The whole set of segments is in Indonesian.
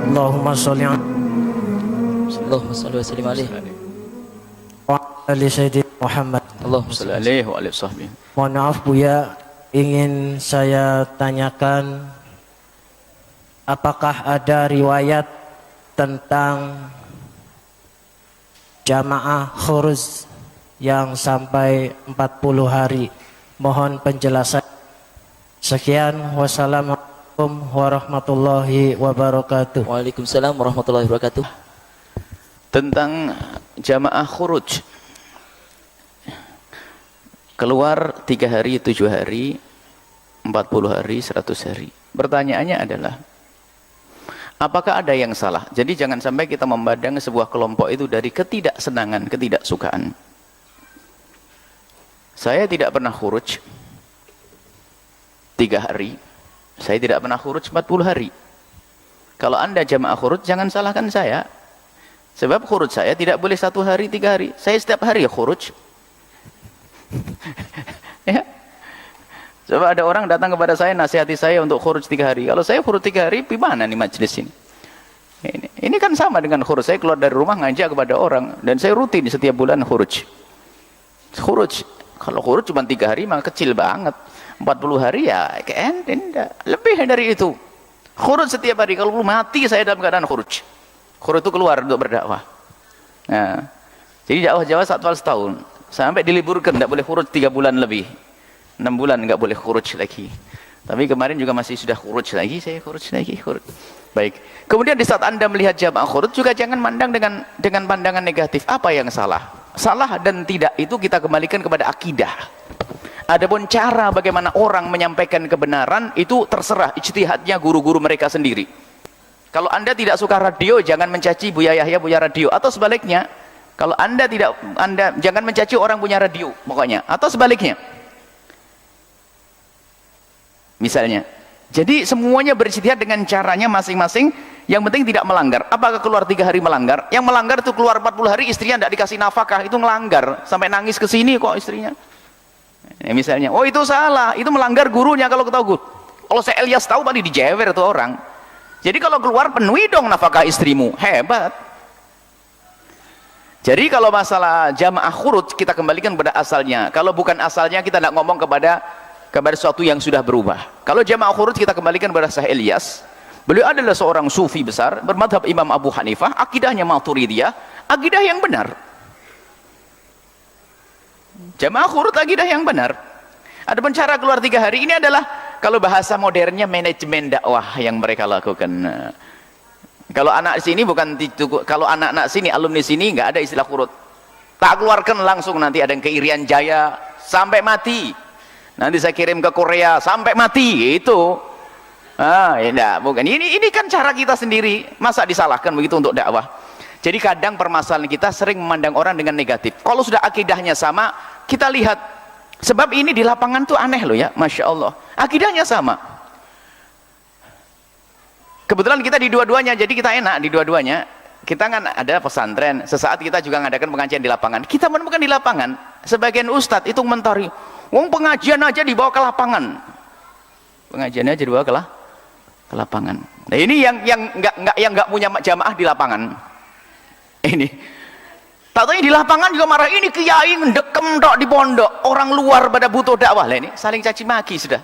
Allahumma sholli ala Allahumma salli wa sallim alaihi. Sayyidina Muhammad. Allahumma salli alaihi wa alihi wasahbihi. Mohon maaf Buya, ingin saya tanyakan, apakah ada riwayat tentang jamaah khuruj yang sampai 40 hari? Mohon penjelasan. Sekian, wassalamualaikum warahmatullahi wabarakatuh. Waalaikumsalam warahmatullahi wabarakatuh. Tentang jamaah khuruj, keluar 3 hari, 7 hari, 40 hari, 100 hari. Pertanyaannya adalah, apakah ada yang salah? Jadi jangan sampai kita memandang sebuah kelompok itu dari ketidaksenangan, ketidaksukaan. Saya tidak pernah khuruj 3 hari, saya tidak pernah khuruj 40 hari. Kalau Anda jamaah khuruj, jangan salahkan saya. Sebab khuruj saya tidak boleh 1 hari, 3 hari. Saya setiap hari ya khuruj. Ya. Coba ada orang datang kepada saya, nasihati saya untuk khuruj 3 hari. Kalau saya khuruj 3 hari, gimana nih majelis ini? Ini kan sama dengan khuruj. Saya keluar dari rumah ngajak kepada orang, dan saya rutin setiap bulan khuruj. Khuruj. Kalau khuruj cuma 3 hari, maka kecil banget. 40 hari ya lebih dari itu. Khuruj setiap hari. Kalau belum mati saya dalam keadaan khuruj. Khuruj itu keluar untuk berdakwah. Nah, jadi dakwah Jawa 1 tahun. Sampai diliburkan, tidak boleh khuruj 3 bulan lebih. 6 bulan nggak boleh khuruj lagi. Tapi kemarin juga masih sudah khuruj lagi, saya khuruj lagi, khuruj. Baik. Kemudian di saat Anda melihat jamaah khuruj juga jangan mandang dengan pandangan negatif. Apa yang salah? Salah dan tidak itu kita kembalikan kepada akidah. Adapun cara bagaimana orang menyampaikan kebenaran itu terserah ijtihadnya guru-guru mereka sendiri. Kalau Anda tidak suka radio, jangan mencaci Buya Yahya punya radio, atau sebaliknya. Kalau Anda jangan mencaci orang punya radio, pokoknya, atau sebaliknya. Misalnya. Jadi semuanya berijtihad dengan caranya masing-masing, yang penting tidak melanggar. Apakah keluar 3 hari melanggar? Yang melanggar itu keluar 40 hari istrinya tidak dikasih nafkah, itu melanggar. Sampai nangis ke sini kok istrinya. Ya, misalnya, oh itu salah, itu melanggar gurunya kalau ketahuan. Kalau saya Elias tahu tadi dijewer tuh orang. Jadi kalau keluar penuhi dong nafkah istrimu, hebat. Jadi kalau masalah jamaah khuruj kita kembalikan kepada asalnya. Kalau bukan asalnya kita tidak ngomong kepada sesuatu yang sudah berubah. Kalau jamaah khuruj kita kembalikan kepada Syekh Ilyas. Beliau adalah seorang sufi besar bermadhab Imam Abu Hanifah, akidahnya Maturidiyah, akidah yang benar. Jamaah khuruj akidah yang benar. Adapun cara keluar 3 hari ini adalah kalau bahasa modernnya manajemen dakwah yang mereka lakukan. Kalau anak sini bukan kalau anak-anak sini, alumni sini nggak ada istilah khuruj. Tak keluarkan langsung, nanti ada yang ke Irian Jaya sampai mati. Nanti saya kirim ke Korea sampai mati, itu. Ya enggak, bukan. Ini kan cara kita sendiri. Masa disalahkan begitu untuk dakwah? Jadi kadang permasalahan kita sering memandang orang dengan negatif. Kalau sudah akidahnya sama, kita lihat. Sebab ini di lapangan tuh aneh loh ya, Masya Allah. Akidahnya sama. Kebetulan kita di dua-duanya, jadi kita enak di dua-duanya. Kita kan ada pesantren, sesaat kita juga ngadakan pengajian di lapangan. Kita menemukan di lapangan, sebagian ustadz itu mentari, wong pengajian aja dibawa ke lapangan. Pengajiannya aja dibawa ke lapangan. Nah ini yang nggak punya jamaah di lapangan. Ini. Tahu di lapangan juga marah, ini kiai ngedekem dok di pondok, orang luar pada butuh dakwah. Lah ini saling caci maki sudah.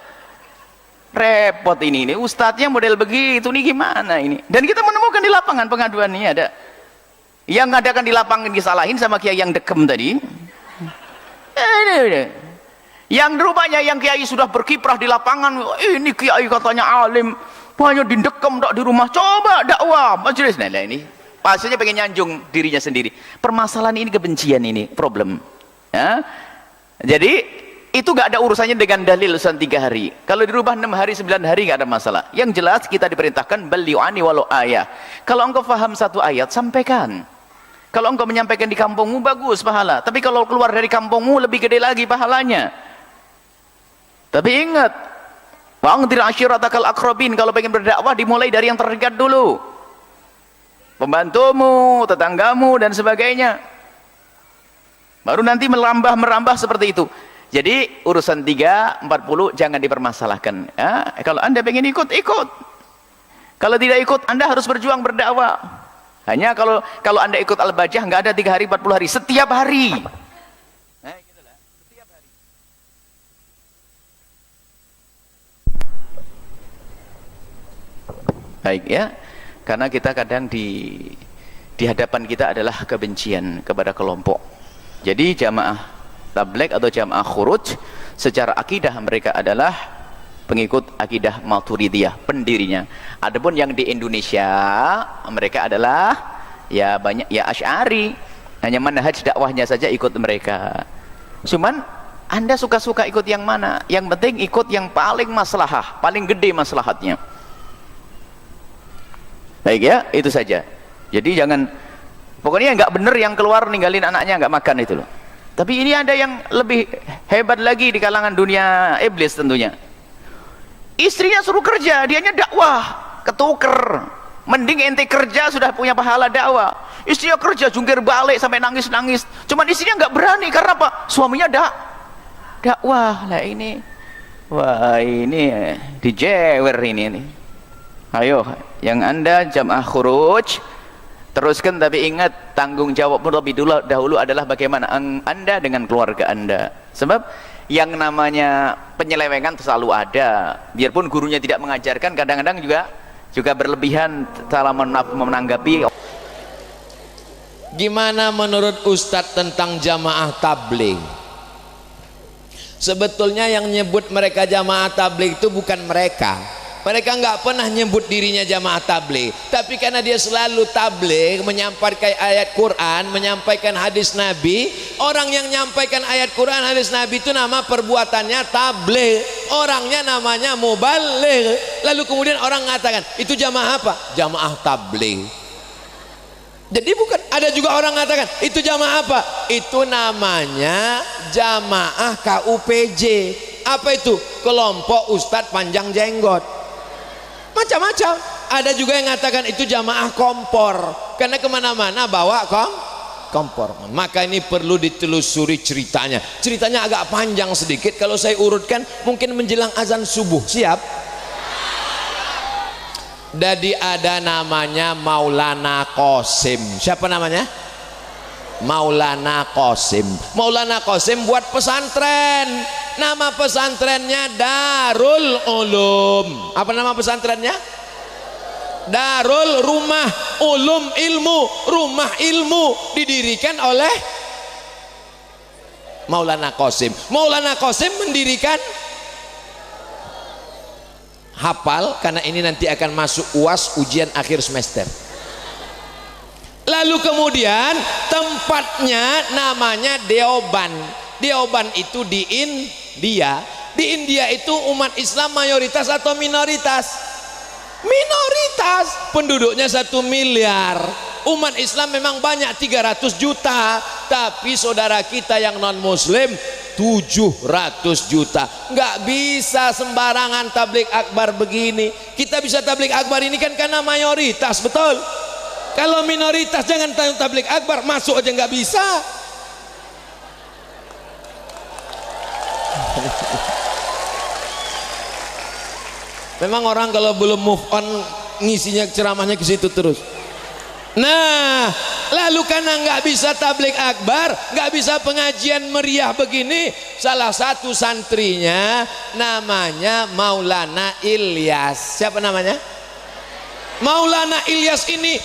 Repot ini ustadznya model begitu nih, gimana ini? Dan kita menemukan di lapangan pengaduan ini ada yang ngadakan di lapangan disalahin sama kiai yang dekem tadi. Yang rupanya yang kiai sudah berkiprah di lapangan, ini kiai katanya alim, banyak didekem dok di rumah, coba dakwah majelis. Nah ini pasalnya pengen nyanjung dirinya sendiri. Permasalahan ini kebencian, ini problem. Ya? Jadi itu gak ada urusannya dengan dalil urusan 3 hari. Kalau dirubah 6 hari, 9 hari gak ada masalah. Yang jelas kita diperintahkan bali'ani walau ayah. Kalau engkau faham satu ayat, sampaikan. Kalau engkau menyampaikan di kampungmu, bagus pahala. Tapi kalau keluar dari kampungmu, lebih gede lagi pahalanya. Tapi ingat, wa'angdir ashiratakal akrobin. Kalau pengen berdakwah, dimulai dari yang terdekat dulu. Pembantumu, tetanggamu, dan sebagainya. Baru nanti merambah seperti itu. Jadi urusan 3, 40 jangan dipermasalahkan. Ya, kalau Anda pengen ikut, ikut. Kalau tidak ikut, Anda harus berjuang berdakwah. Hanya kalau Anda ikut Al-Bajah, nggak ada 3 hari, 40 hari, setiap hari. Setiap hari. Baik ya, karena kita kadang di hadapan kita adalah kebencian kepada kelompok. Jadi jamaah tabligh atau jamaah khuruj secara akidah mereka adalah pengikut akidah Maturidiyah, pendirinya. Adapun yang di Indonesia mereka adalah ya banyak ya Asy'ari, hanya manhaj dakwahnya saja ikut mereka. Cuman Anda suka-suka ikut yang mana? Yang penting ikut yang paling maslahah, paling gede maslahatnya. Baik ya, itu saja. Jadi jangan, pokoknya nggak bener yang keluar ninggalin anaknya nggak makan itu loh. Tapi ini ada yang lebih hebat lagi di kalangan dunia iblis tentunya. Istrinya suruh kerja, dianya dakwah, ketuker. Mending ente kerja sudah punya pahala dakwah. Istrinya kerja jungkir balik sampai nangis-nangis. Cuman istrinya nggak berani karena apa? Suaminya dakwah. Lah ini, wah ini dijewer ini. Ayo, yang Anda jamaah khuruj teruskan, tapi ingat tanggung jawabmu lebih dahulu adalah bagaimana Anda dengan keluarga Anda. Sebab yang namanya penyelewengan selalu ada, biarpun gurunya tidak mengajarkan, kadang-kadang juga berlebihan dalam menanggapi. Gimana menurut Ustadz tentang jamaah tabligh? Sebetulnya yang nyebut mereka jamaah tabligh itu bukan mereka. Mereka nggak pernah nyebut dirinya jamaah tabligh, tapi karena dia selalu tabligh, menyampaikan ayat Quran, menyampaikan hadis Nabi. Orang yang menyampaikan ayat Quran, hadis Nabi itu nama perbuatannya tabligh, orangnya namanya mubaligh. Lalu kemudian orang mengatakan itu jamaah apa? Jamaah tabligh. Jadi bukan, ada juga orang mengatakan itu jamaah apa? Itu namanya jamaah KUPJ. Apa itu? Kelompok Ustadz Panjang Jenggot. Macam-macam. Ada juga yang mengatakan itu jamaah kompor, karena kemana-mana bawa kompor. Maka ini perlu ditelusuri ceritanya. Ceritanya agak panjang sedikit, kalau saya urutkan mungkin menjelang azan subuh. Siap? Jadi ada namanya Maulana Qasim. Siapa namanya? Maulana Qasim. Maulana Qasim buat pesantren. Nama pesantrennya Darul Ulum. Apa nama pesantrennya? Darul Rumah Ulum Ilmu, rumah ilmu, didirikan oleh Maulana Qasim. Maulana Qasim mendirikan, hafal karena ini nanti akan masuk UAS, ujian akhir semester. Lalu kemudian tempatnya namanya Deoban. Deoban itu di India. Di India itu umat Islam mayoritas atau minoritas? Minoritas. Penduduknya 1 miliar. Umat Islam memang banyak 300 juta, tapi saudara kita yang non muslim 700 juta. Nggak bisa sembarangan tabligh akbar begini. Kita bisa tabligh akbar ini kan karena mayoritas, betul? Kalau minoritas jangan tabligh akbar, masuk aja nggak bisa. Memang orang kalau belum move on ngisinya ceramahnya ke situ terus. Nah, lalu karena nggak bisa tabligh akbar, nggak bisa pengajian meriah begini, salah satu santrinya namanya Maulana Ilyas. Siapa namanya? Maulana Ilyas ini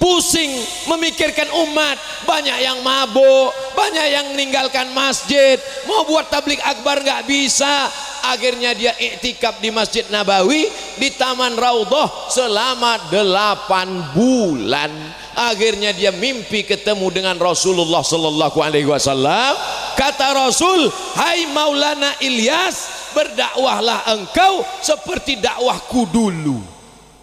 pusing memikirkan umat, banyak yang mabuk, banyak yang meninggalkan masjid, mau buat tabligh akbar nggak bisa. Akhirnya dia iktikaf di Masjid Nabawi, di Taman Raudhah selama 8 bulan. Akhirnya dia mimpi ketemu dengan Rasulullah sallallahu alaihi wasallam. Kata Rasul, "Hai Maulana Ilyas, berdakwahlah engkau seperti dakwahku dulu."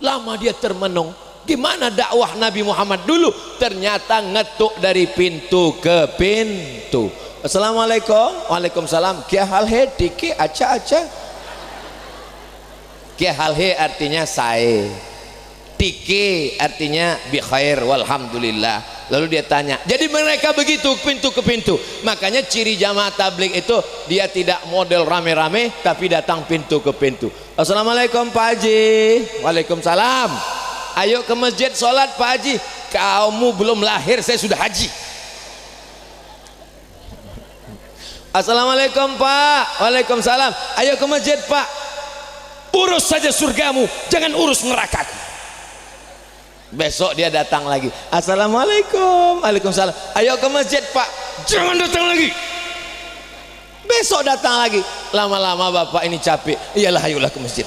Lama dia termenung, gimana dakwah Nabi Muhammad dulu? Ternyata ngetuk dari pintu ke pintu. Assalamualaikum. Waalaikumsalam. Kya hal hai? Diki acha. Kya hal hai artinya saya. tike artinya bi khair walhamdulillah. Lalu dia tanya, jadi mereka begitu pintu ke pintu. Makanya ciri jamaah tabligh itu dia tidak model rame-rame tapi datang pintu ke pintu. Assalamualaikum Pak Haji. Waalaikumsalam. Ayo ke masjid sholat Pak Haji. Kamu belum lahir saya sudah haji. Assalamualaikum Pak. Waalaikumsalam. Ayo ke masjid Pak. Urus saja surgamu, jangan urus nerakaku. Besok dia datang lagi. Assalamualaikum. Waalaikumsalam. Ayo ke masjid Pak. Jangan datang lagi. Besok datang lagi. Lama-lama bapak ini capek. Iyalah, ayolah ke masjid.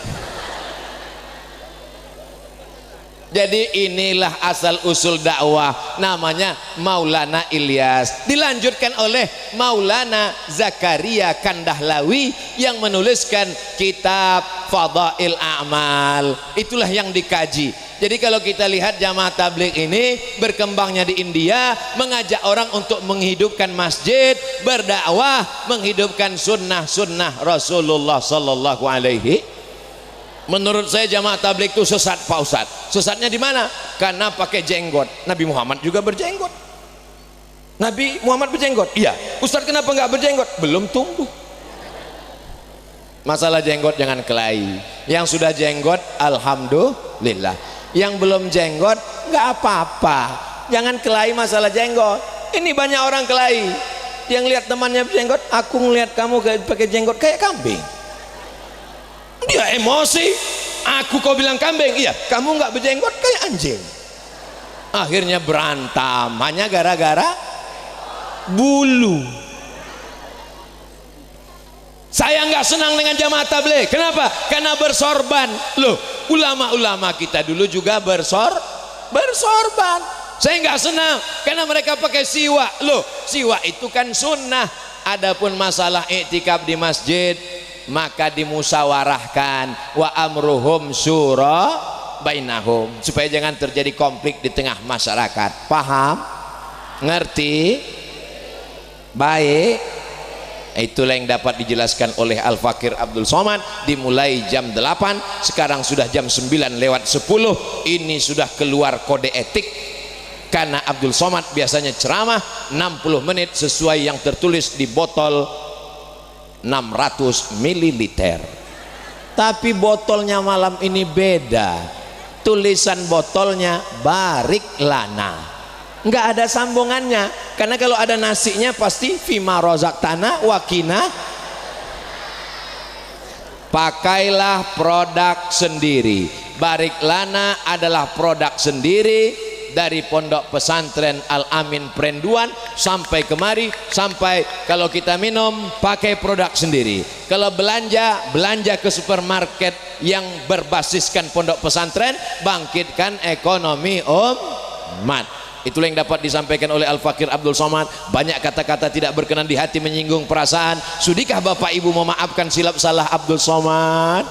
Jadi inilah asal usul dakwah, namanya Maulana Ilyas, dilanjutkan oleh Maulana Zakaria Kandahlawi yang menuliskan kitab Fadail A'mal. Itulah yang dikaji. Jadi kalau kita lihat jamaah tabligh ini berkembangnya di India, mengajak orang untuk menghidupkan masjid, berdakwah, menghidupkan sunnah-sunnah Rasulullah sallallahu alaihi. Menurut saya jamaah tabligh itu sesat Pak Ustadz. Sesatnya di mana? Karena pakai jenggot. Nabi Muhammad juga berjenggot. Nabi Muhammad berjenggot. Iya. Ustadz kenapa nggak berjenggot? Belum tumbuh. Masalah jenggot jangan kelahi. Yang sudah jenggot alhamdulillah. Yang belum jenggot nggak apa-apa. Jangan kelahi masalah jenggot. Ini banyak orang kelahi. Yang lihat temannya berjenggot, aku ngelihat kamu pakai jenggot kayak kambing. Dia emosi. Aku kau bilang kambing, iya. Kamu nggak berjenggot kayak anjing. Akhirnya berantem hanya gara-gara bulu. Saya nggak senang dengan jamaah tabligh. Kenapa? Karena bersorban. Loh, ulama-ulama kita dulu juga bersorban. Saya nggak senang karena mereka pakai siwak. Loh, siwak itu kan sunnah. Adapun masalah iktikaf di masjid, maka dimusyawarahkan, wa amruhum syura bainahum, supaya jangan terjadi konflik di tengah masyarakat. Paham? Ngerti? Baik. Itulah yang dapat dijelaskan oleh Al-Fakir Abdul Somad. Dimulai jam 8, sekarang sudah jam 9:10. Ini sudah keluar kode etik, karena Abdul Somad biasanya ceramah 60 menit sesuai yang tertulis di botol 600 ml. Tapi botolnya malam ini beda. Tulisan botolnya Barik Lana. Nggak ada sambungannya, karena kalau ada nasinya pasti fima rozak tanah wakina. Pakailah produk sendiri. Barik Lana adalah produk sendiri dari pondok pesantren Al Amin Prenduan sampai kemari. Sampai kalau kita minum pakai produk sendiri. Kalau belanja ke supermarket yang berbasiskan pondok pesantren, bangkitkan ekonomi umat. Itulah yang dapat disampaikan oleh Al-Fakir Abdul Somad. Banyak kata-kata tidak berkenan di hati, menyinggung perasaan. Sudikah Bapak Ibu memaafkan silap salah Abdul Somad?